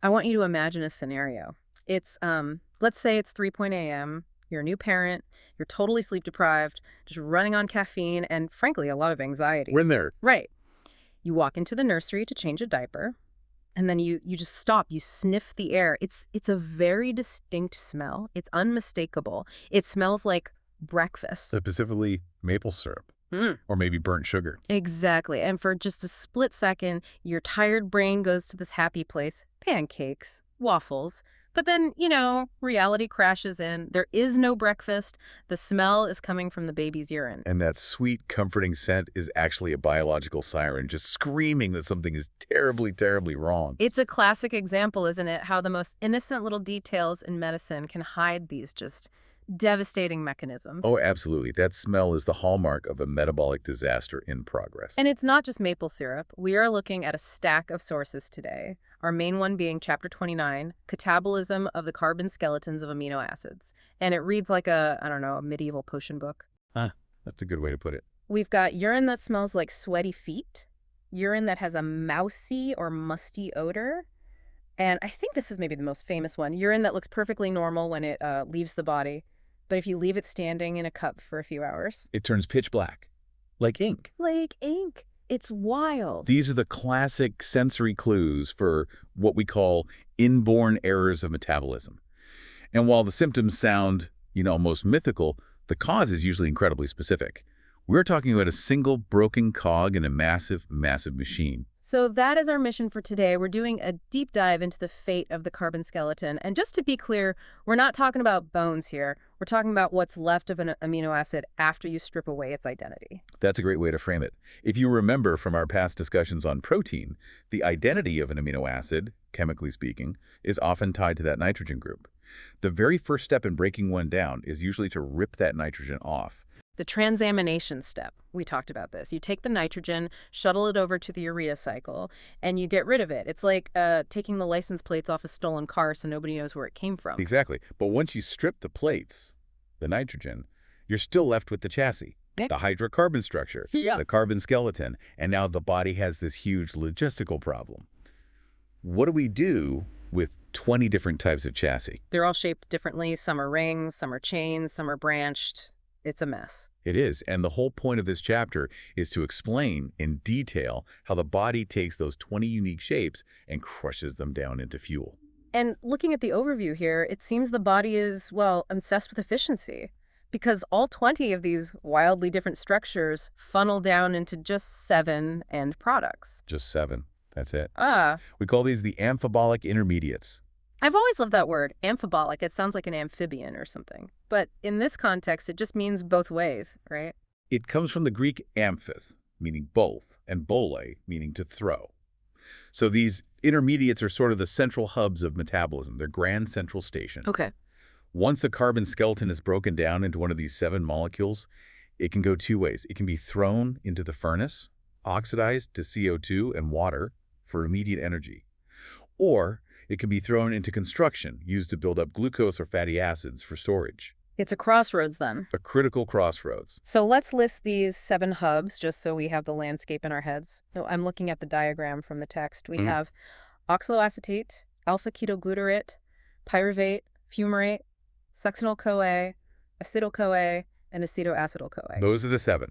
I want you to imagine a scenario. Let's say it's 3 a.m., you're a new parent, you're totally sleep deprived, just running on caffeine and, frankly, a lot of anxiety. We're in there. Right. You walk into the nursery to change a diaper, and then you just stop. You sniff the air. It's a very distinct smell. It's unmistakable. It smells like breakfast. Specifically maple syrup. Or maybe burnt sugar. Exactly. And for just a split second, your tired brain goes to this happy place. Pancakes, waffles. But then, reality crashes in. There is no breakfast. The smell is coming from the baby's urine. And that sweet, comforting scent is actually a biological siren, just screaming that something is terribly, terribly wrong. It's a classic example, isn't it? How the most innocent little details in medicine can hide these just devastating mechanisms. Oh, absolutely. That smell is the hallmark of a metabolic disaster in progress. And it's not just maple syrup. We are looking at a stack of sources today. Our main one being Chapter 29, Catabolism of the Carbon Skeletons of Amino Acids. And it reads like a medieval potion book. That's a good way to put it. We've got urine that smells like sweaty feet, urine that has a mousy or musty odor, and I think this is maybe the most famous one, urine that looks perfectly normal when it leaves the body, but if you leave it standing in a cup for a few hours, It turns pitch black, like ink. like ink. It's wild. These are the classic sensory clues for what we call inborn errors of metabolism. And while the symptoms sound, almost mythical, the cause is usually incredibly specific. We're talking about a single broken cog in a massive, massive machine. So that is our mission for today. We're doing a deep dive into the fate of the carbon skeleton. And just to be clear, we're not talking about bones here. We're talking about what's left of an amino acid after you strip away its identity. That's a great way to frame it. If you remember from our past discussions on protein, the identity of an amino acid, chemically speaking, is often tied to that nitrogen group. The very first step in breaking one down is usually to rip that nitrogen off. The transamination step, we talked about this. You take the nitrogen, shuttle it over to the urea cycle, and you get rid of it. It's like taking the license plates off a stolen car so nobody knows where it came from. Exactly. But once you strip the plates, the nitrogen, you're still left with the chassis, Yeah. the hydrocarbon structure, Yeah. the carbon skeleton, and now the body has this huge logistical problem. What do we do with 20 different types of chassis? They're all shaped differently. Some are rings, some are chains, some are branched. It's a mess. It is, and the whole point of this chapter is to explain in detail how the body takes those 20 unique shapes and crushes them down into fuel. And looking at the overview here, it seems the body is, obsessed with efficiency. Because all 20 of these wildly different structures funnel down into just 7 end products. Just 7. That's it. Ah, We call these the amphibolic intermediates. I've always loved that word, amphibolic. It sounds like an amphibian or something. But in this context, it just means both ways, right? It comes from the Greek amphith, meaning both, and bole, meaning to throw. So these intermediates are sort of the central hubs of metabolism. They're grand central station. Okay. Once a carbon skeleton is broken down into one of these 7 molecules, it can go 2 ways. It can be thrown into the furnace, oxidized to CO2 and water for immediate energy. Or it can be thrown into construction, used to build up glucose or fatty acids for storage. It's a crossroads then. A critical crossroads. So let's list these 7 hubs just so we have the landscape in our heads. So I'm looking at the diagram from the text. We have oxaloacetate, alpha-ketoglutarate, pyruvate, fumarate, succinyl-CoA, acetyl-CoA, and acetoacetyl-CoA. Those are the 7.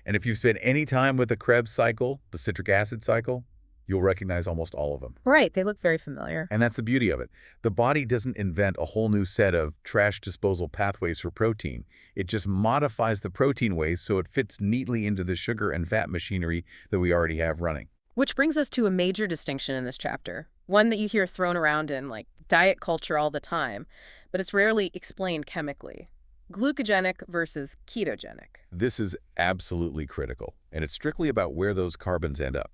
And if you've spent any time with the Krebs cycle, the citric acid cycle, you'll recognize almost all of them. Right, they look very familiar. And that's the beauty of it. The body doesn't invent a whole new set of trash disposal pathways for protein. It just modifies the protein ways so it fits neatly into the sugar and fat machinery that we already have running. Which brings us to a major distinction in this chapter, one that you hear thrown around in diet culture all the time, but it's rarely explained chemically. Glucogenic versus ketogenic. This is absolutely critical, and it's strictly about where those carbons end up.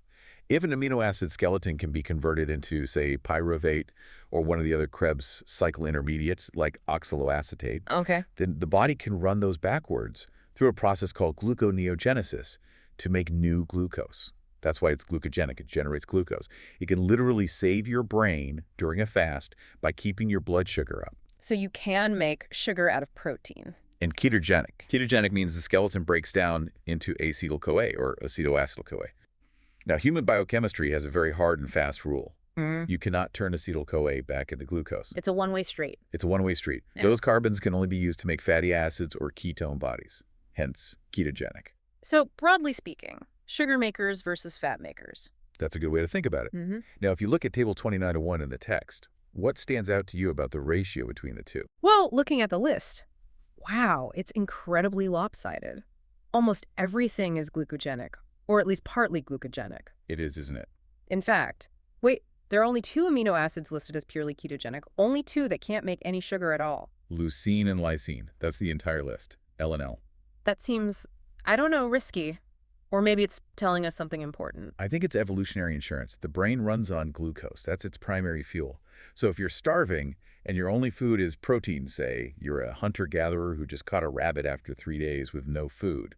If an amino acid skeleton can be converted into, say, pyruvate or one of the other Krebs cycle intermediates like oxaloacetate, Okay. then the body can run those backwards through a process called gluconeogenesis to make new glucose. That's why it's glucogenic. It generates glucose. It can literally save your brain during a fast by keeping your blood sugar up. So you can make sugar out of protein. And ketogenic. Ketogenic means the skeleton breaks down into acetyl-CoA or acetoacetyl-CoA. Now, human biochemistry has a very hard and fast rule. Mm. You cannot turn acetyl-CoA back into glucose. It's a one-way street. It's a one-way street. Yeah. Those carbons can only be used to make fatty acids or ketone bodies, hence ketogenic. So broadly speaking, sugar makers versus fat makers. That's a good way to think about it. Mm-hmm. Now, if you look at Table 2901 in the text, what stands out to you about the ratio between the two? Well, looking at the list, wow, it's incredibly lopsided. Almost everything is glucogenic, or at least partly glucogenic. It is, isn't it? In fact, wait, there are only 2 amino acids listed as purely ketogenic, only 2 that can't make any sugar at all. Leucine and lysine. That's the entire list. L and L. That seems, I don't know, risky. Or maybe it's telling us something important. I think it's evolutionary insurance. The brain runs on glucose. That's its primary fuel. So if you're starving and your only food is protein, say, you're a hunter-gatherer who just caught a rabbit after 3 days with no food,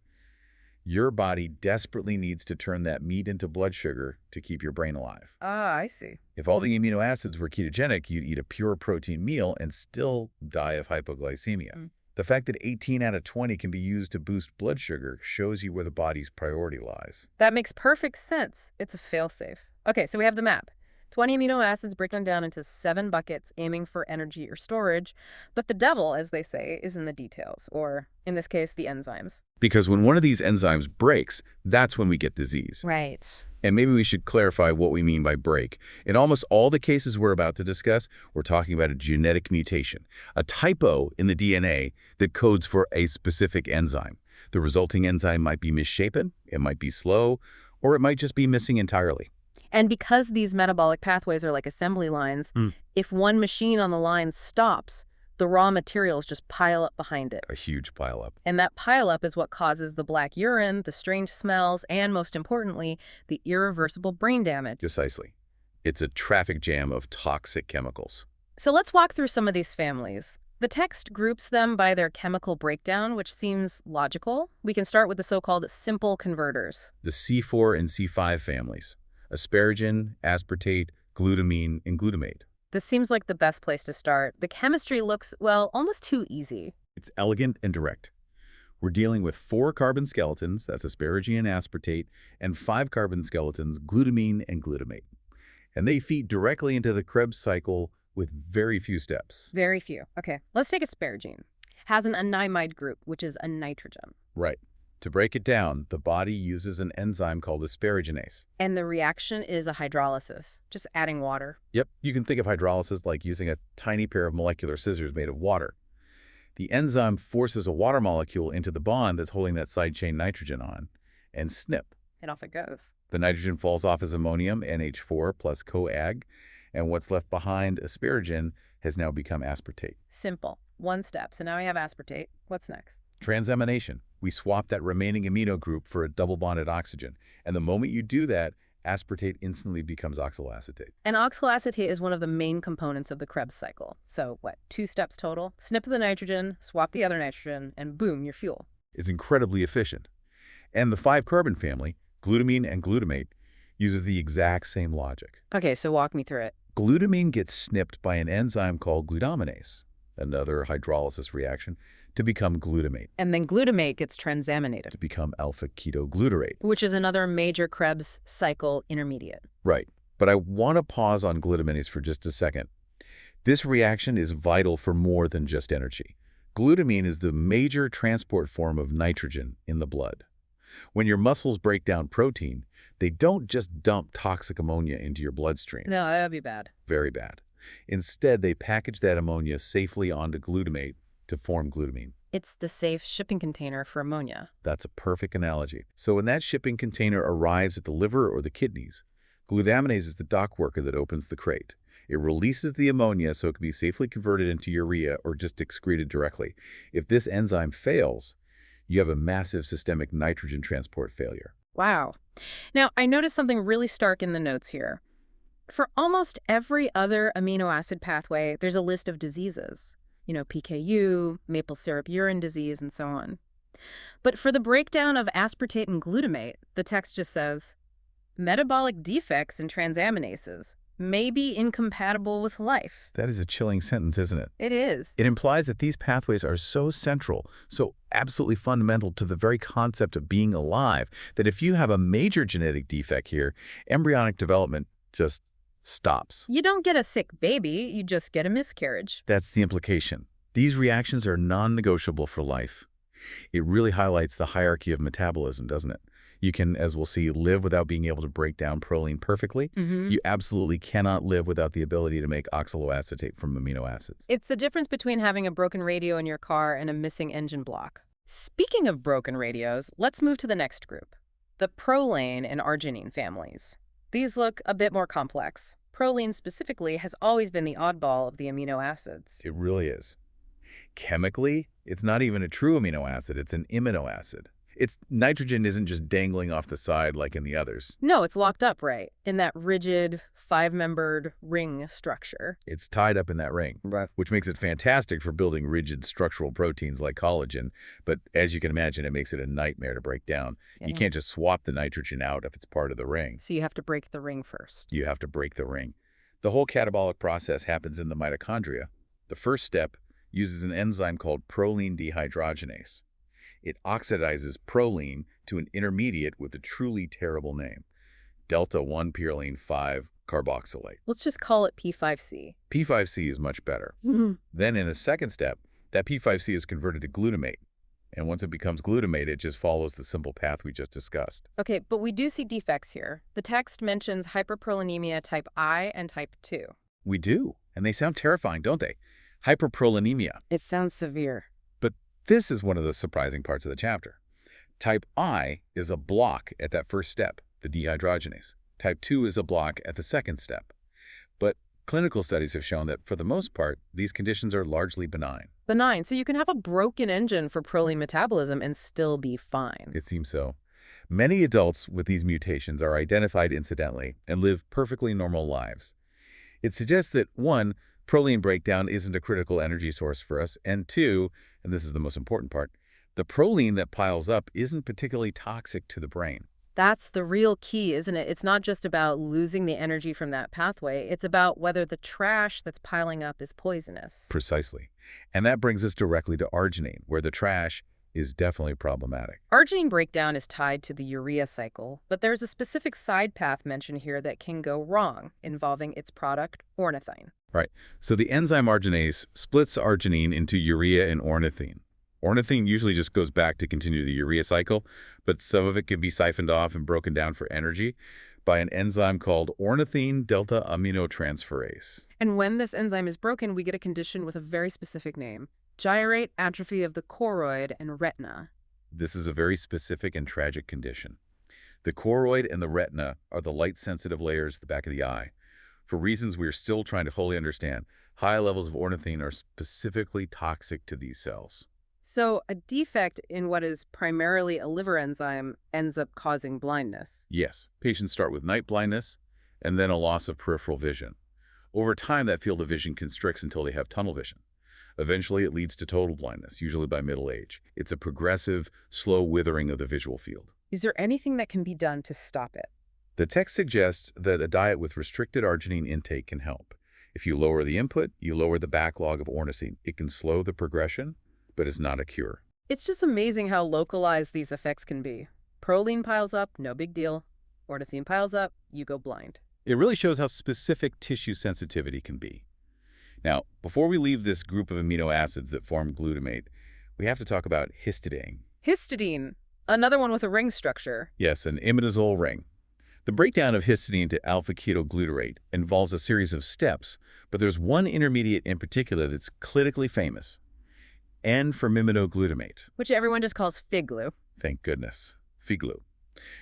your body desperately needs to turn that meat into blood sugar to keep your brain alive. Ah, I see. If all the amino acids were ketogenic, you'd eat a pure protein meal and still die of hypoglycemia. Mm. The fact that 18 out of 20 can be used to boost blood sugar shows you where the body's priority lies. That makes perfect sense. It's a failsafe. Okay, so we have the map. 20 amino acids broken down into 7 buckets, aiming for energy or storage. But the devil, as they say, is in the details, or in this case, the enzymes. Because when one of these enzymes breaks, that's when we get disease. Right. And maybe we should clarify what we mean by break. In almost all the cases we're about to discuss, we're talking about a genetic mutation, a typo in the DNA that codes for a specific enzyme. The resulting enzyme might be misshapen, it might be slow, or it might just be missing entirely. And because these metabolic pathways are like assembly lines, if one machine on the line stops, the raw materials just pile up behind it. A huge pileup. And that pileup is what causes the black urine, the strange smells, and most importantly, the irreversible brain damage. Precisely. It's a traffic jam of toxic chemicals. So let's walk through some of these families. The text groups them by their chemical breakdown, which seems logical. We can start with the so-called simple converters. The C4 and C5 families. Asparagine, aspartate, glutamine, and glutamate. This seems like the best place to start. The chemistry looks, well, almost too easy. It's elegant and direct. We're dealing with 4 carbon skeletons, that's asparagine and aspartate, and 5 carbon skeletons, glutamine and glutamate. And they feed directly into the Krebs cycle with very few steps. Very few. Okay, let's take asparagine. Has an animide group, which is a nitrogen. Right. To break it down, the body uses an enzyme called asparaginase. And the reaction is a hydrolysis, just adding water. Yep, you can think of hydrolysis like using a tiny pair of molecular scissors made of water. The enzyme forces a water molecule into the bond that's holding that side chain nitrogen on, and snip. And off it goes. The nitrogen falls off as ammonium, NH4 plus coag, and what's left behind, asparagine, has now become aspartate. Simple. One step. So now we have aspartate. What's next? Transamination. We swap that remaining amino group for a double-bonded oxygen. And the moment you do that, aspartate instantly becomes oxaloacetate. And oxaloacetate is one of the main components of the Krebs cycle. So what, 2 steps total? Snip the nitrogen, swap the other nitrogen, and boom, your fuel. It's incredibly efficient. And the 5-carbon family, glutamine and glutamate, uses the exact same logic. Okay, so walk me through it. Glutamine gets snipped by an enzyme called glutaminase, another hydrolysis reaction, to become glutamate. And then glutamate gets transaminated, To become alpha-ketoglutarate. which is another major Krebs cycle intermediate. Right. But I want to pause on glutaminase for just a second. This reaction is vital for more than just energy. Glutamine is the major transport form of nitrogen in the blood. When your muscles break down protein, they don't just dump toxic ammonia into your bloodstream. No, that'd be bad. Very bad. Instead, they package that ammonia safely onto glutamate to form glutamine. It's the safe shipping container for ammonia. That's a perfect analogy. So when that shipping container arrives at the liver or the kidneys, glutaminase is the dock worker that opens the crate. It releases the ammonia so it can be safely converted into urea or just excreted directly. If this enzyme fails, you have a massive systemic nitrogen transport failure. Wow. Now, I noticed something really stark in the notes here. For almost every other amino acid pathway, there's a list of diseases. You know, PKU, maple syrup urine disease, and so on. But for the breakdown of aspartate and glutamate, the text just says, metabolic defects in transaminases may be incompatible with life. That is a chilling sentence, isn't it? It is. It implies that these pathways are so central, so absolutely fundamental to the very concept of being alive, that if you have a major genetic defect here, embryonic development just stops. You don't get a sick baby, you just get a miscarriage. That's the implication. These reactions are non-negotiable for life. It really highlights the hierarchy of metabolism, doesn't it? You can, as we'll see, live without being able to break down proline perfectly. You absolutely cannot live without the ability to make oxaloacetate from amino acids. It's the difference between having a broken radio in your car and a missing engine block. Speaking of broken radios, let's move to the next group, the proline and arginine families. These look a bit more complex. Proline specifically has always been the oddball of the amino acids. It really is. Chemically, it's not even a true amino acid, it's an imino acid. Its nitrogen isn't just dangling off the side like in the others. No, it's locked up, right, in that rigid, five-membered ring structure. It's tied up in that ring, which makes it fantastic for building rigid structural proteins like collagen, but as you can imagine, it makes it a nightmare to break down. You can't just swap the nitrogen out if it's part of the ring. So you have to break the ring first. You have to break the ring. The whole catabolic process happens in the mitochondria. The first step uses an enzyme called proline dehydrogenase. It oxidizes proline to an intermediate with a truly terrible name, delta-1-pyrroline 5-carboxylate. Let's just call it P5C. P5C is much better. Then in a second step, that P5C is converted to glutamate. And once it becomes glutamate, it just follows the simple path we just discussed. Okay, but we do see defects here. The text mentions hyperprolinemia type I and type 2. We do, and they sound terrifying, don't they? Hyperprolinemia. It sounds severe. But this is one of the surprising parts of the chapter. Type I is a block at that first step, the dehydrogenase. Type 2 is a block at the second step. But clinical studies have shown that, for the most part, these conditions are largely benign. Benign, so you can have a broken engine for proline metabolism and still be fine. It seems so. Many adults with these mutations are identified incidentally and live perfectly normal lives. It suggests that, 1, proline breakdown isn't a critical energy source for us, and 2, and this is the most important part, the proline that piles up isn't particularly toxic to the brain. That's the real key, isn't it? It's not just about losing the energy from that pathway. It's about whether the trash that's piling up is poisonous. Precisely. And that brings us directly to arginine, where the trash is definitely problematic. Arginine breakdown is tied to the urea cycle, but there's a specific side path mentioned here that can go wrong, involving its product, ornithine. Right. So the enzyme arginase splits arginine into urea and ornithine. Ornithine usually just goes back to continue the urea cycle, but some of it can be siphoned off and broken down for energy by an enzyme called ornithine delta aminotransferase. And when this enzyme is broken, we get a condition with a very specific name: gyrate atrophy of the choroid and retina. This is a very specific and tragic condition. The choroid and the retina are the light-sensitive layers at the back of the eye. For reasons we are still trying to fully understand, high levels of ornithine are specifically toxic to these cells. So a defect in what is primarily a liver enzyme ends up causing blindness. Yes, patients start with night blindness and then a loss of peripheral vision. Over time, that field of vision constricts until they have tunnel vision. Eventually, it leads to total blindness, usually by middle age. It's a progressive, slow withering of the visual field. Is there anything that can be done to stop it? The text suggests that a diet with restricted arginine intake can help. If you lower the input, you lower the backlog of ornithine. It can slow the progression, but is not a cure. It's just amazing how localized these effects can be. Proline piles up, no big deal. Ornithine piles up, you go blind. It really shows how specific tissue sensitivity can be. Now, before we leave this group of amino acids that form glutamate, we have to talk about histidine. Histidine, another one with a ring structure. Yes, an imidazole ring. The breakdown of histidine to alpha-ketoglutarate involves a series of steps, but there's one intermediate in particular that's clinically famous: N-formimidoglutamate. Which everyone just calls figlu. Thank goodness. Figlu.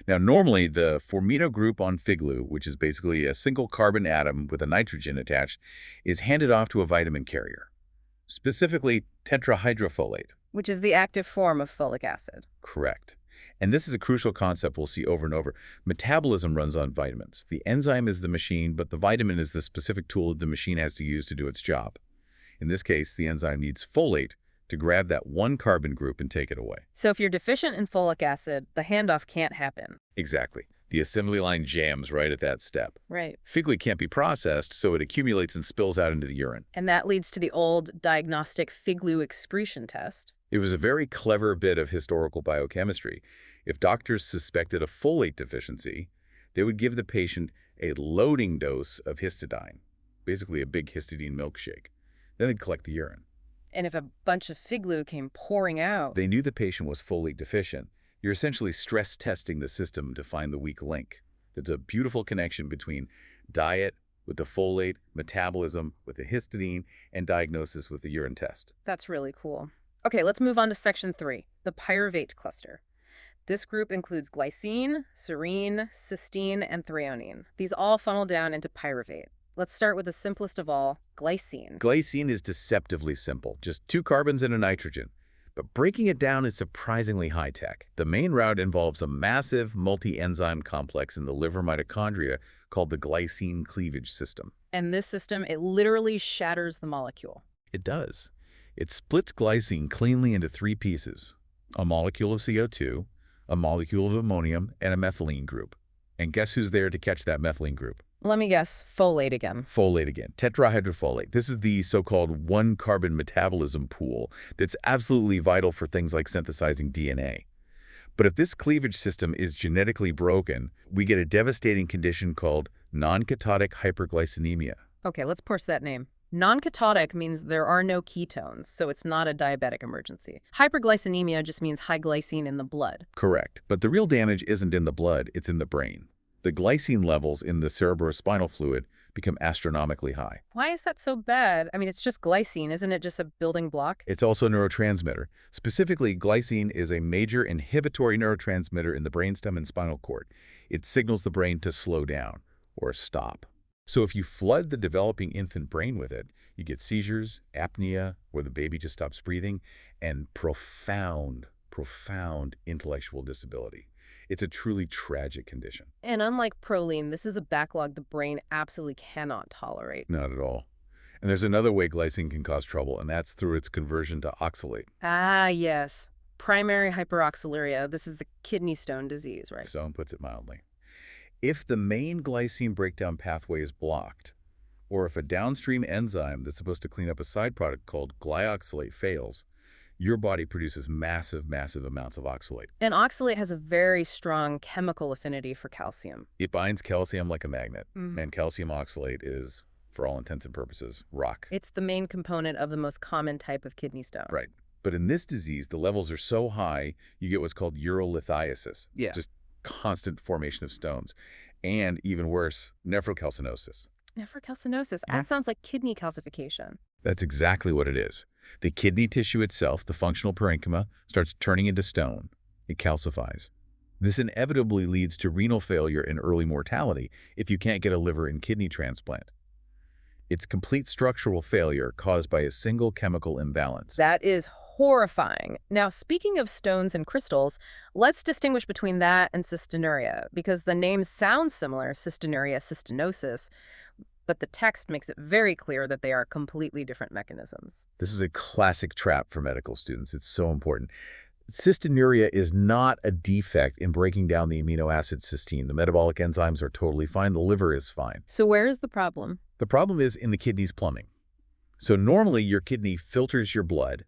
Now, normally, the formino group on figlu, which is basically a single carbon atom with a nitrogen attached, is handed off to a vitamin carrier, specifically tetrahydrofolate. Which is the active form of folic acid. Correct. And this is a crucial concept we'll see over and over. Metabolism runs on vitamins. The enzyme is the machine, but the vitamin is the specific tool that the machine has to use to do its job. In this case, the enzyme needs folate to grab that one carbon group and take it away. So if you're deficient in folic acid, the handoff can't happen. Exactly. The assembly line jams right at that step. Right. Figlu can't be processed, so it accumulates and spills out into the urine. And that leads to the old diagnostic figlu excretion test. It was a very clever bit of historical biochemistry. If doctors suspected a folate deficiency, they would give the patient a loading dose of histidine, basically a big histidine milkshake. Then they'd collect the urine. And if a bunch of fig glue came pouring out... They knew the patient was folate deficient. You're essentially stress testing the system to find the weak link. There's a beautiful connection between diet with the folate, metabolism with the histidine, and diagnosis with the urine test. That's really cool. Okay, let's move on to section 3, the pyruvate cluster. This group includes glycine, serine, cysteine, and threonine. These all funnel down into pyruvate. Let's start with the simplest of all, glycine. Glycine is deceptively simple, just 2 carbons and a nitrogen. But breaking it down is surprisingly high-tech. The main route involves a massive multi-enzyme complex in the liver mitochondria called the glycine cleavage system. And this system, it literally shatters the molecule. It does. It splits glycine cleanly into 3 pieces: a molecule of CO2, a molecule of ammonium, and a methylene group. And guess who's there to catch that methylene group? Let me guess, folate again. Folate again, tetrahydrofolate. This is the so-called one-carbon metabolism pool that's absolutely vital for things like synthesizing DNA. But if this cleavage system is genetically broken, we get a devastating condition called non-ketotic hyperglycemia. Okay, let's parse that name. Non-ketotic means there are no ketones, so it's not a diabetic emergency. Hyperglycemia just means high glycine in the blood. Correct, but the real damage isn't in the blood, it's in the brain. The glycine levels in the cerebrospinal fluid become astronomically high. Why is that so bad? I mean, it's just glycine, isn't it just a building block? It's also a neurotransmitter. Specifically, glycine is a major inhibitory neurotransmitter in the brainstem and spinal cord. It signals the brain to slow down or stop. So if you flood the developing infant brain with it, you get seizures, apnea, where the baby just stops breathing, and profound intellectual disability. It's a truly tragic condition. And unlike proline, this is a backlog the brain absolutely cannot tolerate. Not at all. And there's another way glycine can cause trouble, and that's through its conversion to oxalate. Ah, yes. Primary hyperoxaluria. This is the kidney stone disease, right? Stone puts it mildly. If the main glycine breakdown pathway is blocked, or if a downstream enzyme that's supposed to clean up a side product called glyoxylate fails, your body produces massive amounts of oxalate. And oxalate has a very strong chemical affinity for calcium. It binds calcium like a magnet, and calcium oxalate is, for all intents and purposes, rock. It's the main component of the most common type of kidney stone. Right. But in this disease, the levels are so high, you get what's called urolithiasis. Yeah. Just constant formation of stones. And even worse, nephrocalcinosis. Nephrocalcinosis. That sounds like kidney calcification. That's exactly what it is. The kidney tissue itself, the functional parenchyma, starts turning into stone. It calcifies. This inevitably leads to renal failure and early mortality if you can't get a liver and kidney transplant. It's complete structural failure caused by a single chemical imbalance. That is horrifying. Now, speaking of stones and crystals, let's distinguish between that and cystinuria, because the names sound similar, cystinuria, cystinosis, but the text makes it very clear that they are completely different mechanisms. This is a classic trap for medical students. It's so important. Cystinuria is not a defect in breaking down the amino acid cysteine. The metabolic enzymes are totally fine. The liver is fine. So where is the problem? The problem is in the kidney's plumbing. So normally your kidney filters your blood.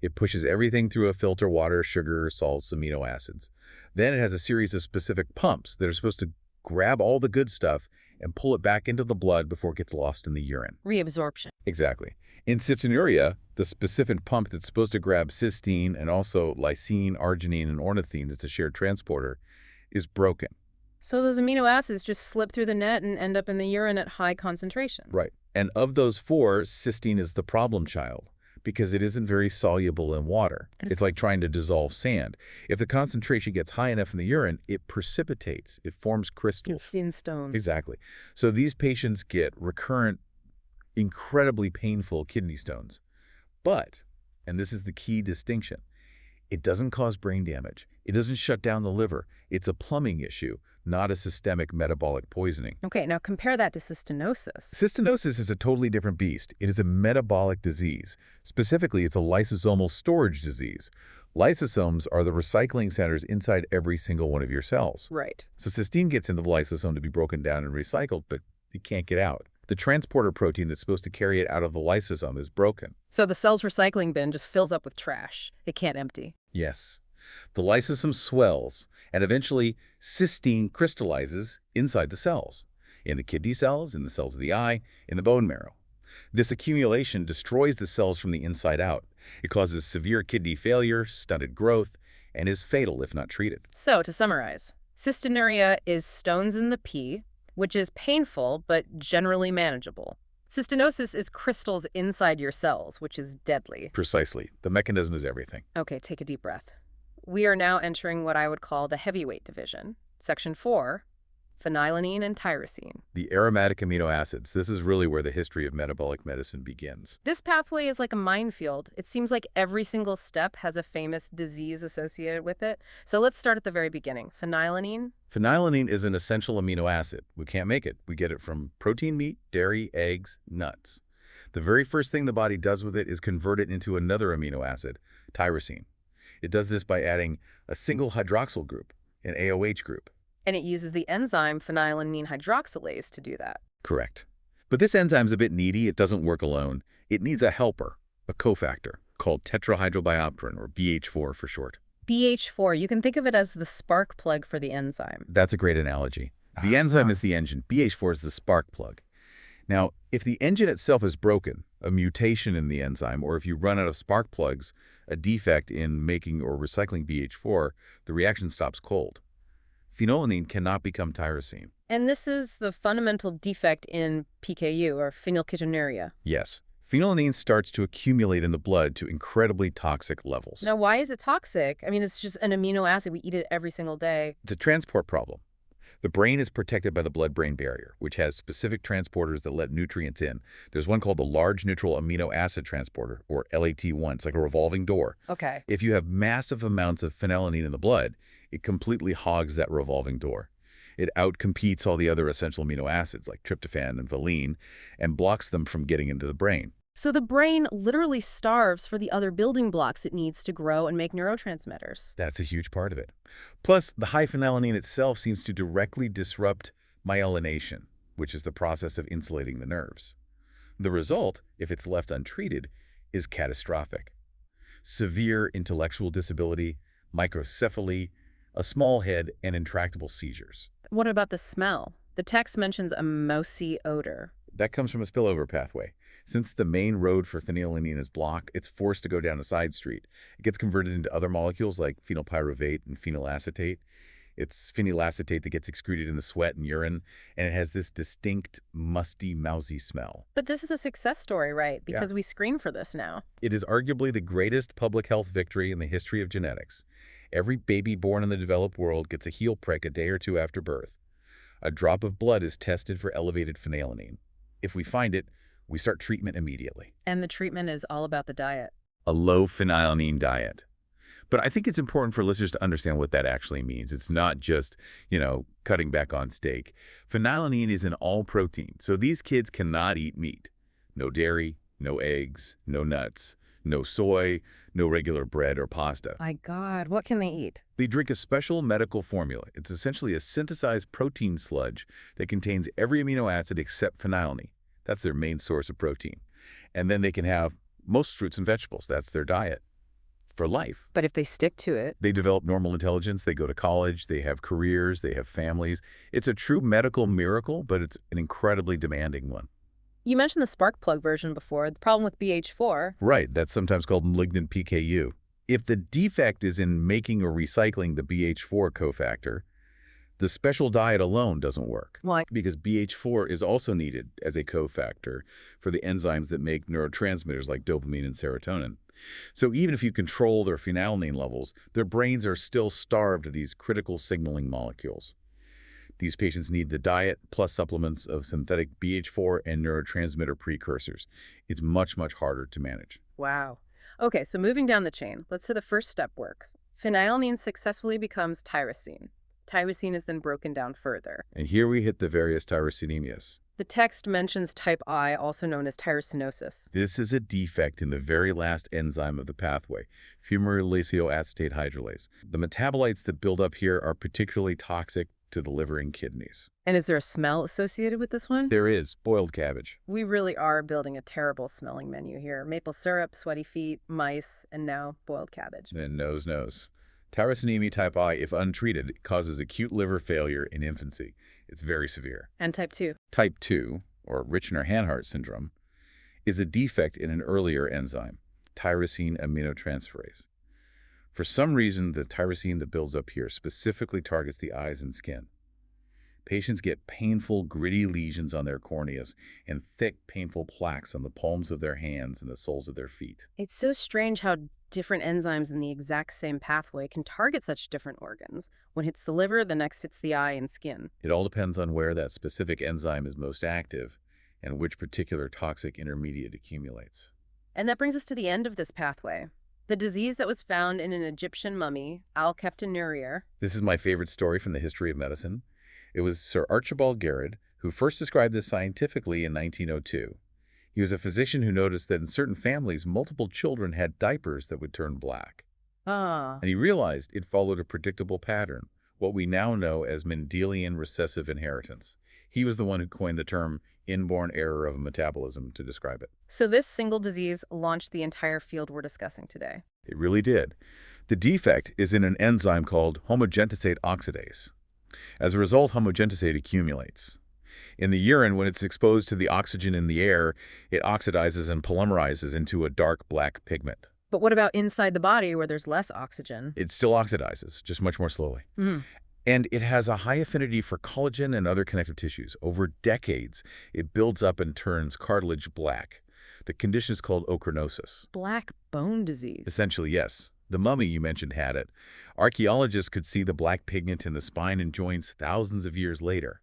It pushes everything through a filter: water, sugar, salts, amino acids. Then it has a series of specific pumps that are supposed to grab all the good stuff and pull it back into the blood before it gets lost in the urine. Reabsorption. Exactly. In cystinuria, the specific pump that's supposed to grab cysteine and also lysine, arginine, and ornithine, that's a shared transporter, is broken. So those amino acids just slip through the net and end up in the urine at high concentration. Right. And of those 4, cysteine is the problem child because it isn't very soluble in water. It's like trying to dissolve sand. If the concentration gets high enough in the urine, it precipitates. It forms crystals. It's in stones. Exactly. So these patients get recurrent, incredibly painful kidney stones. But, and this is the key distinction, it doesn't cause brain damage. It doesn't shut down the liver. It's a plumbing issue, not a systemic metabolic poisoning. Okay, now compare that to cystinosis. Cystinosis is a totally different beast. It is a metabolic disease. Specifically, it's a lysosomal storage disease. Lysosomes are the recycling centers inside every single one of your cells. Right. So cysteine gets into the lysosome to be broken down and recycled, but it can't get out. The transporter protein that's supposed to carry it out of the lysosome is broken. So the cell's recycling bin just fills up with trash. It can't empty. Yes. The lysosome swells, and eventually cysteine crystallizes inside the cells. in the kidney cells, in the cells of the eye, in the bone marrow. This accumulation destroys the cells from the inside out. It causes severe kidney failure, stunted growth, and is fatal if not treated. So, to summarize, cystinuria is stones in the pee, which is painful but generally manageable. Cystinosis is crystals inside your cells, which is deadly. Precisely. The mechanism is everything. Okay, take a deep breath. We are now entering what I would call the heavyweight division. Section 4, phenylalanine and tyrosine. The aromatic amino acids. This is really where the history of metabolic medicine begins. This pathway is like a minefield. It seems like every single step has a famous disease associated with it. So let's start at the very beginning. Phenylalanine. Phenylalanine is an essential amino acid. We can't make it. We get it from protein meat, dairy, eggs, nuts. The very first thing the body does with it is convert it into another amino acid, tyrosine. It does this by adding a single hydroxyl group, an AOH group. And it uses the enzyme phenylalanine hydroxylase to do that. Correct. But this enzyme's a bit needy. It doesn't work alone. It needs a helper, a cofactor, called tetrahydrobiopterin, or BH4 for short. BH4, you can think of it as the spark plug for the enzyme. That's a great analogy. The enzyme is the engine. BH4 is the spark plug. Now, if the engine itself is broken, a mutation in the enzyme, or if you run out of spark plugs, a defect in making or recycling BH4, the reaction stops cold. Phenylalanine cannot become tyrosine. And this is the fundamental defect in PKU, or phenylketonuria. Yes. Phenylalanine starts to accumulate in the blood to incredibly toxic levels. Now, why is it toxic? I mean, it's just an amino acid. We eat it every single day. The transport problem. The brain is protected by the blood-brain barrier, which has specific transporters that let nutrients in. There's one called the large neutral amino acid transporter, or LAT1. It's like a revolving door. Okay. If you have massive amounts of phenylalanine in the blood, it completely hogs that revolving door. It outcompetes all the other essential amino acids like tryptophan and valine and blocks them from getting into the brain. So the brain literally starves for the other building blocks it needs to grow and make neurotransmitters. That's a huge part of it. Plus, the high phenylalanine itself seems to directly disrupt myelination, which is the process of insulating the nerves. The result, if it's left untreated, is catastrophic. Severe intellectual disability, microcephaly, a small head, and intractable seizures. What about the smell? The text mentions a mousy odor. That comes from a spillover pathway. Since the main road for phenylalanine is blocked, it's forced to go down a side street. It gets converted into other molecules like phenylpyruvate and phenylacetate. It's phenylacetate that gets excreted in the sweat and urine, and it has this distinct, musty, mousy smell. But this is a success story, right? Because we screen for this now. It is arguably the greatest public health victory in the history of genetics. Every baby born in the developed world gets a heel prick a day or two after birth. A drop of blood is tested for elevated phenylalanine. If we find it, we start treatment immediately. And the treatment is all about the diet. A low phenylalanine diet. But I think it's important for listeners to understand what that actually means. It's not just, cutting back on steak. Phenylalanine is in all protein, so these kids cannot eat meat. No dairy, no eggs, no nuts, no soy, no regular bread or pasta. My God, what can they eat? They drink a special medical formula. It's essentially a synthesized protein sludge that contains every amino acid except phenylalanine. That's their main source of protein. And then they can have most fruits and vegetables. That's their diet for life. But if they stick to it... They develop normal intelligence. They go to college. They have careers. They have families. It's a true medical miracle, but it's an incredibly demanding one. You mentioned the spark plug version before, the problem with BH4. Right. That's sometimes called malignant PKU. If the defect is in making or recycling the BH4 cofactor, the special diet alone doesn't work. Why? Because BH4 is also needed as a cofactor for the enzymes that make neurotransmitters like dopamine and serotonin. So even if you control their phenylalanine levels, their brains are still starved of these critical signaling molecules. These patients need the diet plus supplements of synthetic BH4 and neurotransmitter precursors. It's much, much harder to manage. Wow. Okay, so moving down the chain, let's say the first step works. Phenylalanine successfully becomes tyrosine. Tyrosine is then broken down further. And here we hit the various tyrosinemias. The text mentions type I, also known as tyrosinosis. This is a defect in the very last enzyme of the pathway, fumarylaceo acetate hydrolase. The metabolites that build up here are particularly toxic to the liver and kidneys. And is there a smell associated with this one? There is. Boiled cabbage. We really are building a terrible smelling menu here. Maple syrup, sweaty feet, mice, and now boiled cabbage. And nose. Tyrosinemia type I, if untreated, causes acute liver failure in infancy. It's very severe. And type 2? Type 2, or Richner-Hanhart syndrome, is a defect in an earlier enzyme, tyrosine aminotransferase. For some reason, the tyrosine that builds up here specifically targets the eyes and skin. Patients get painful, gritty lesions on their corneas and thick, painful plaques on the palms of their hands and the soles of their feet. It's so strange how different enzymes in the exact same pathway can target such different organs. One hits the liver, the next hits the eye and skin. It all depends on where that specific enzyme is most active and which particular toxic intermediate accumulates. And that brings us to the end of this pathway. The disease that was found in an Egyptian mummy, alkaptonuria. This is my favorite story from the history of medicine. It was Sir Archibald Garrod who first described this scientifically in 1902. He was a physician who noticed that in certain families, multiple children had diapers that would turn black. Ah. And he realized it followed a predictable pattern, what we now know as Mendelian recessive inheritance. He was the one who coined the term inborn error of metabolism to describe it. So this single disease launched the entire field we're discussing today. It really did. The defect is in an enzyme called homogentisate oxidase. As a result, homogentisate accumulates. In the urine, when it's exposed to the oxygen in the air, it oxidizes and polymerizes into a dark black pigment. But what about inside the body where there's less oxygen? It still oxidizes, just much more slowly. Mm. And it has a high affinity for collagen and other connective tissues. Over decades, it builds up and turns cartilage black. The condition is called ochronosis. Black bone disease. Essentially, yes. The mummy you mentioned had it. Archaeologists could see the black pigment in the spine and joints thousands of years later.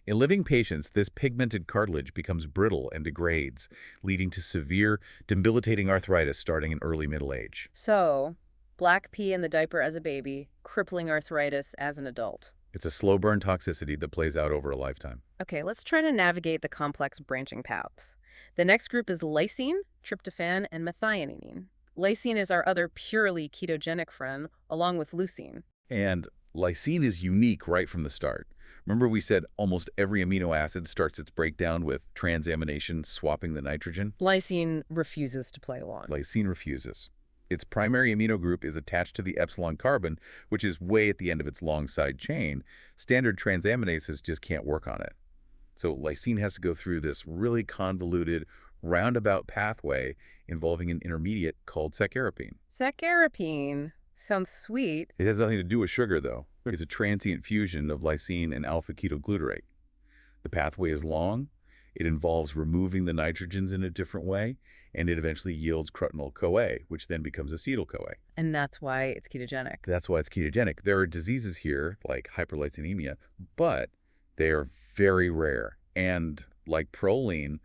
In living patients, this pigmented cartilage becomes brittle and degrades, leading to severe, debilitating arthritis starting in early middle age. So, black pee in the diaper as a baby, crippling arthritis as an adult. It's a slow burn toxicity that plays out over a lifetime. Okay, let's try to navigate the complex branching paths. The next group is lysine, tryptophan, and methionine. Lysine is our other purely ketogenic friend, along with leucine. And lysine is unique right from the start. Remember we said almost every amino acid starts its breakdown with transamination swapping the nitrogen? Lysine refuses to play along. Lysine refuses. Its primary amino group is attached to the epsilon carbon, which is way at the end of its long side chain. Standard transaminases just can't work on it. So lysine has to go through this really convoluted, roundabout pathway involving an intermediate called saccharipine. Saccharipine. Sounds sweet. It has nothing to do with sugar, though. It's a transient fusion of lysine and alpha-ketoglutarate. The pathway is long, it involves removing the nitrogens in a different way, and it eventually yields crutinyl-CoA, which then becomes acetyl-CoA. And that's why it's ketogenic. That's why it's ketogenic. There are diseases here, like hyperlysinemia, but they are very rare, and, like proline,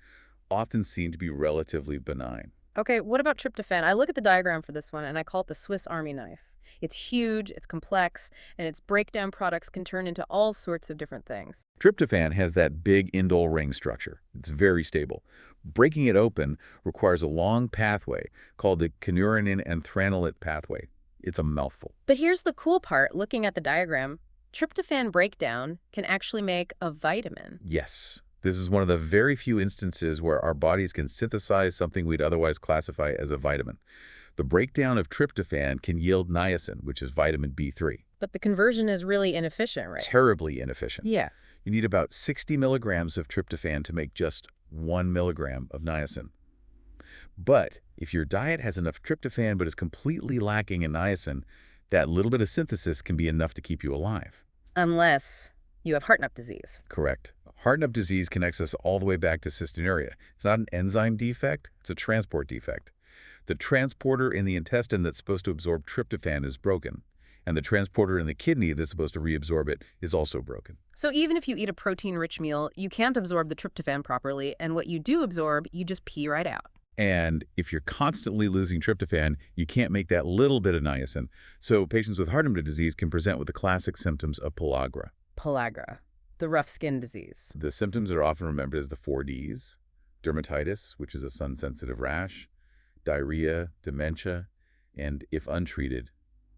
often seem to be relatively benign. Okay, what about tryptophan? I look at the diagram for this one, and I call it the Swiss Army knife. It's huge, it's complex, and its breakdown products can turn into all sorts of different things. Tryptophan has that big indole ring structure. It's very stable. Breaking it open requires a long pathway called the kynurenine and thranolate pathway. It's a mouthful. But here's the cool part, looking at the diagram. Tryptophan breakdown can actually make a vitamin. Yes. This is one of the very few instances where our bodies can synthesize something we'd otherwise classify as a vitamin. The breakdown of tryptophan can yield niacin, which is vitamin B3. But the conversion is really inefficient, right? Terribly inefficient. Yeah. You need about 60 milligrams of tryptophan to make just 1 milligram of niacin. But if your diet has enough tryptophan but is completely lacking in niacin, that little bit of synthesis can be enough to keep you alive. Unless you have Hartnup disease. Correct. Hartnup disease connects us all the way back to cystinuria. It's not an enzyme defect, it's a transport defect. The transporter in the intestine that's supposed to absorb tryptophan is broken, and the transporter in the kidney that's supposed to reabsorb it is also broken. So even if you eat a protein-rich meal, you can't absorb the tryptophan properly, and what you do absorb, you just pee right out. And if you're constantly losing tryptophan, you can't make that little bit of niacin. So patients with Hartnup disease can present with the classic symptoms of pellagra. Pellagra, the rough skin disease. The symptoms are often remembered as the 4 Ds: dermatitis, which is a sun-sensitive rash, diarrhea, dementia, and, if untreated,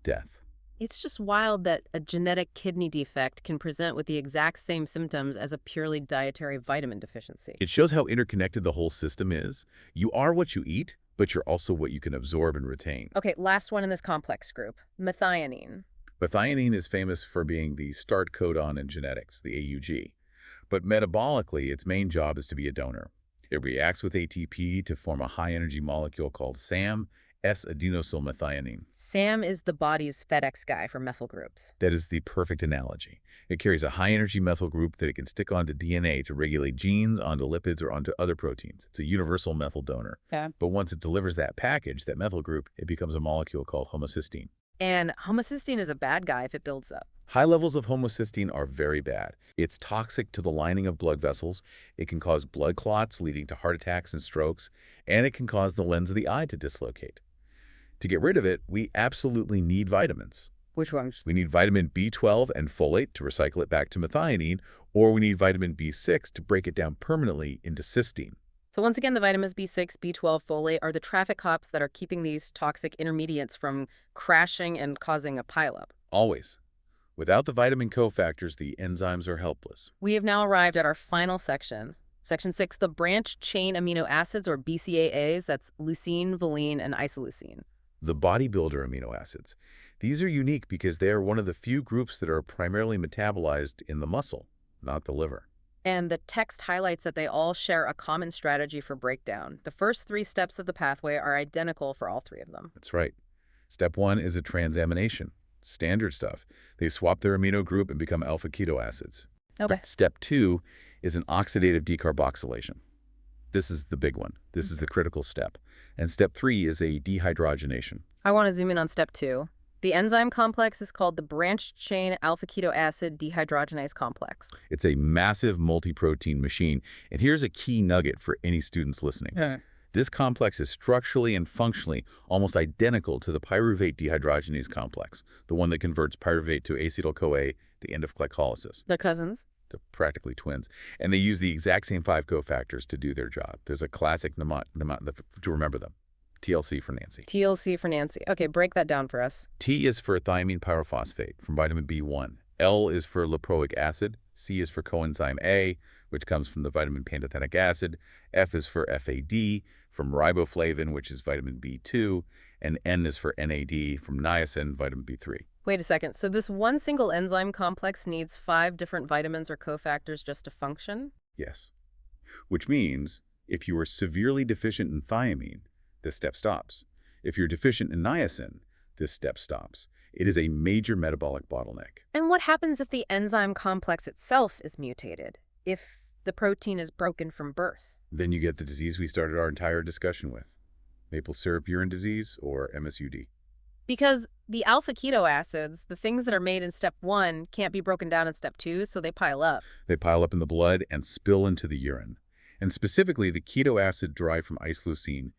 death. It's just wild that a genetic kidney defect can present with the exact same symptoms as a purely dietary vitamin deficiency. It shows how interconnected the whole system is. You are what you eat, but you're also what you can absorb and retain. Okay, last one in this complex group, methionine. Methionine is famous for being the start codon in genetics, the AUG. But metabolically, its main job is to be a donor. It reacts with ATP to form a high-energy molecule called SAM, S-adenosylmethionine. SAM is the body's FedEx guy for methyl groups. That is the perfect analogy. It carries a high-energy methyl group that it can stick onto DNA to regulate genes, onto lipids, or onto other proteins. It's a universal methyl donor. Yeah. But once it delivers that package, that methyl group, it becomes a molecule called homocysteine. And homocysteine is a bad guy if it builds up. High levels of homocysteine are very bad. It's toxic to the lining of blood vessels. It can cause blood clots, leading to heart attacks and strokes, and it can cause the lens of the eye to dislocate. To get rid of it, we absolutely need vitamins. Which ones? We need vitamin B12 and folate to recycle it back to methionine, or we need vitamin B6 to break it down permanently into cysteine. So once again, the vitamins B6, B12, folate are the traffic cops that are keeping these toxic intermediates from crashing and causing a pileup. Always. Without the vitamin cofactors, the enzymes are helpless. We have now arrived at our final section. Section 6, the branched-chain amino acids, or BCAAs, that's leucine, valine, and isoleucine. The bodybuilder amino acids. These are unique because they are one of the few groups that are primarily metabolized in the muscle, not the liver. And the text highlights that they all share a common strategy for breakdown. The first 3 steps of the pathway are identical for all 3 of them. That's right. Step 1 is a transamination. Standard stuff. They swap their amino group and become alpha keto acids. Okay. Step 2 is an oxidative decarboxylation. This is the big one. This is the critical step. And step 3 is a dehydrogenation. I want to zoom in on step 2. The enzyme complex is called the branched-chain alpha-keto acid dehydrogenase complex. It's a massive multi-protein machine. And here's a key nugget for any students listening. This complex is structurally and functionally almost identical to the pyruvate dehydrogenase complex, the one that converts pyruvate to acetyl-CoA, the end of glycolysis. They're cousins. They're practically twins. And they use the exact same 5 cofactors to do their job. There's a classic to remember them. TLC for Nancy. TLC for Nancy. Okay, break that down for us. T is for thiamine pyrophosphate from vitamin B1. L is for lipoic acid. C is for coenzyme A, which comes from the vitamin pantothenic acid. F is for FAD from riboflavin, which is vitamin B2. And N is for NAD from niacin, vitamin B3. Wait a second. So this one single enzyme complex needs 5 different vitamins or cofactors just to function? Yes. Which means if you are severely deficient in thiamine, this step stops. If you're deficient in niacin, this step stops. It is a major metabolic bottleneck. And what happens if the enzyme complex itself is mutated? If the protein is broken from birth? Then you get the disease we started our entire discussion with. Maple syrup urine disease, or MSUD. Because the alpha-keto acids, the things that are made in step 1, can't be broken down in step 2, so they pile up. They pile up in the blood and spill into the urine. And specifically, the keto acid derived from isoleucine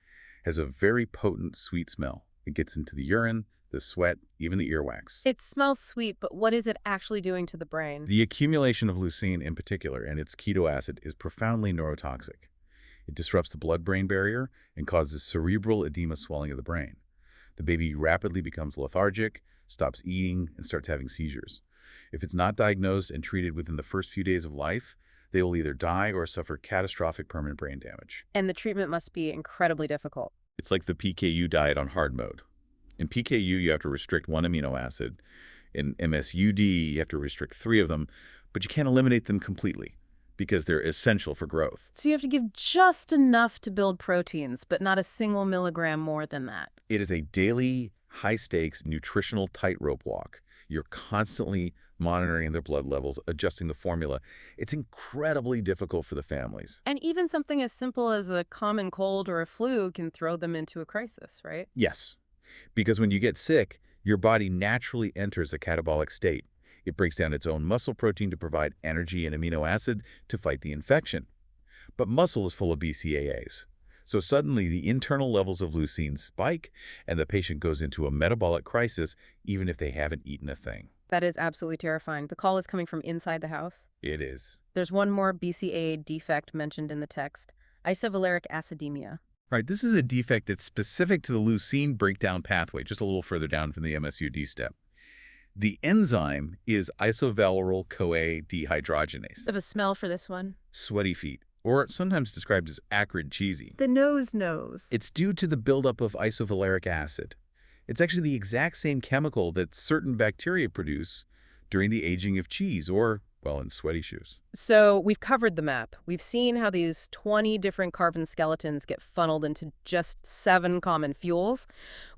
has a very potent sweet smell. It gets into the urine, the sweat, even the earwax. It smells sweet, but what is it actually doing to the brain? The accumulation of leucine in particular and its keto acid is profoundly neurotoxic. It disrupts the blood-brain barrier and causes cerebral edema swelling of the brain. The baby rapidly becomes lethargic, stops eating, and starts having seizures. If it's not diagnosed and treated within the first few days of life, they will either die or suffer catastrophic permanent brain damage. And the treatment must be incredibly difficult. It's like the PKU diet on hard mode. In PKU, you have to restrict 1 amino acid. In MSUD, you have to restrict 3 of them, but you can't eliminate them completely because they're essential for growth. So you have to give just enough to build proteins, but not a single milligram more than that. It is a daily, high-stakes, nutritional tightrope walk. You're constantly monitoring their blood levels, adjusting the formula. It's incredibly difficult for the families. And even something as simple as a common cold or a flu can throw them into a crisis, right? Yes, because when you get sick, your body naturally enters a catabolic state. It breaks down its own muscle protein to provide energy and amino acid to fight the infection. But muscle is full of BCAAs. So suddenly the internal levels of leucine spike and the patient goes into a metabolic crisis even if they haven't eaten a thing. That is absolutely terrifying. The call is coming from inside the house. It is. There's one more BCAA defect mentioned in the text, isovaleric acidemia. Right, this is a defect that's specific to the leucine breakdown pathway, just a little further down from the MSUD step. The enzyme is isovaleryl-CoA dehydrogenase. I have a smell for this one. Sweaty feet. or sometimes described as acrid cheesy. The nose. It's due to the buildup of isovaleric acid. It's actually the exact same chemical that certain bacteria produce during the aging of cheese or, well, in sweaty shoes. So we've covered the map. We've seen how these 20 different carbon skeletons get funneled into just 7 common fuels.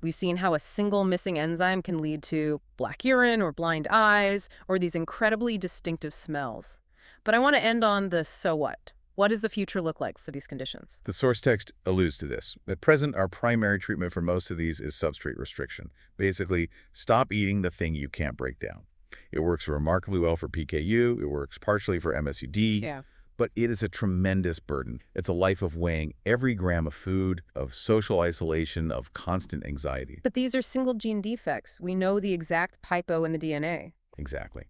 We've seen how a single missing enzyme can lead to black urine or blind eyes or these incredibly distinctive smells. But I want to end on the so what. What does the future look like for these conditions? The source text alludes to this. At present, our primary treatment for most of these is substrate restriction. Basically, stop eating the thing you can't break down. It works remarkably well for PKU. It works partially for MSUD. Yeah. But it is a tremendous burden. It's a life of weighing every gram of food, of social isolation, of constant anxiety. But these are single gene defects. We know the exact typo in the DNA. Exactly.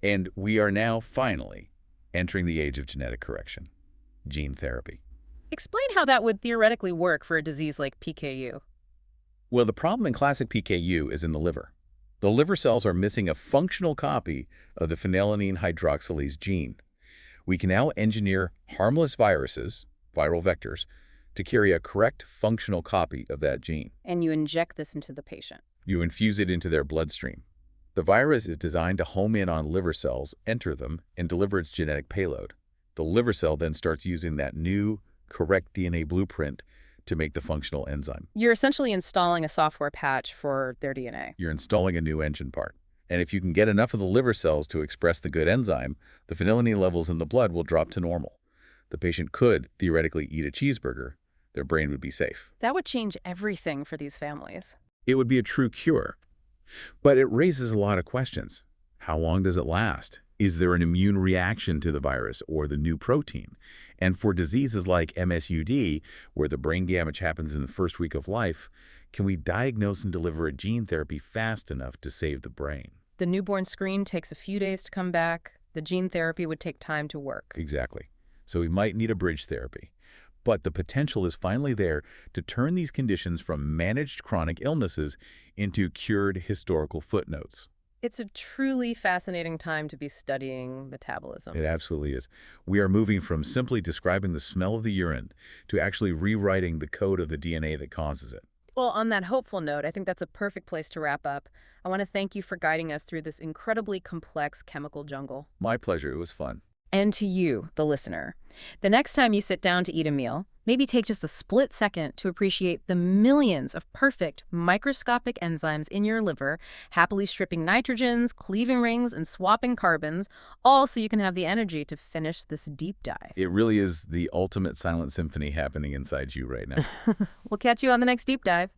And we are now finally entering the age of genetic correction. Gene therapy. Explain how that would theoretically work for a disease like PKU. Well, the problem in classic PKU is in the liver. The liver cells are missing a functional copy of the phenylalanine hydroxylase gene. We can now engineer harmless viruses, viral vectors, to carry a correct functional copy of that gene. And you inject this into the patient. You infuse it into their bloodstream. The virus is designed to home in on liver cells, enter them, and deliver its genetic payload. The liver cell then starts using that new, correct DNA blueprint to make the functional enzyme. You're essentially installing a software patch for their DNA. You're installing a new engine part. And if you can get enough of the liver cells to express the good enzyme, the phenylalanine levels in the blood will drop to normal. The patient could, theoretically, eat a cheeseburger. Their brain would be safe. That would change everything for these families. It would be a true cure. But it raises a lot of questions. How long does it last? Is there an immune reaction to the virus or the new protein? And for diseases like MSUD, where the brain damage happens in the first week of life, can we diagnose and deliver a gene therapy fast enough to save the brain? The newborn screen takes a few days to come back. The gene therapy would take time to work. Exactly. So we might need a bridge therapy. But the potential is finally there to turn these conditions from managed chronic illnesses into cured historical footnotes. It's a truly fascinating time to be studying metabolism. It absolutely is. We are moving from simply describing the smell of the urine to actually rewriting the code of the DNA that causes it. Well, on that hopeful note, I think that's a perfect place to wrap up. I want to thank you for guiding us through this incredibly complex chemical jungle. My pleasure. It was fun. And to you, the listener. The next time you sit down to eat a meal, maybe take just a split second to appreciate the millions of perfect microscopic enzymes in your liver, happily stripping nitrogens, cleaving rings, and swapping carbons, all so you can have the energy to finish this deep dive. It really is the ultimate silent symphony happening inside you right now. We'll catch you on the next deep dive.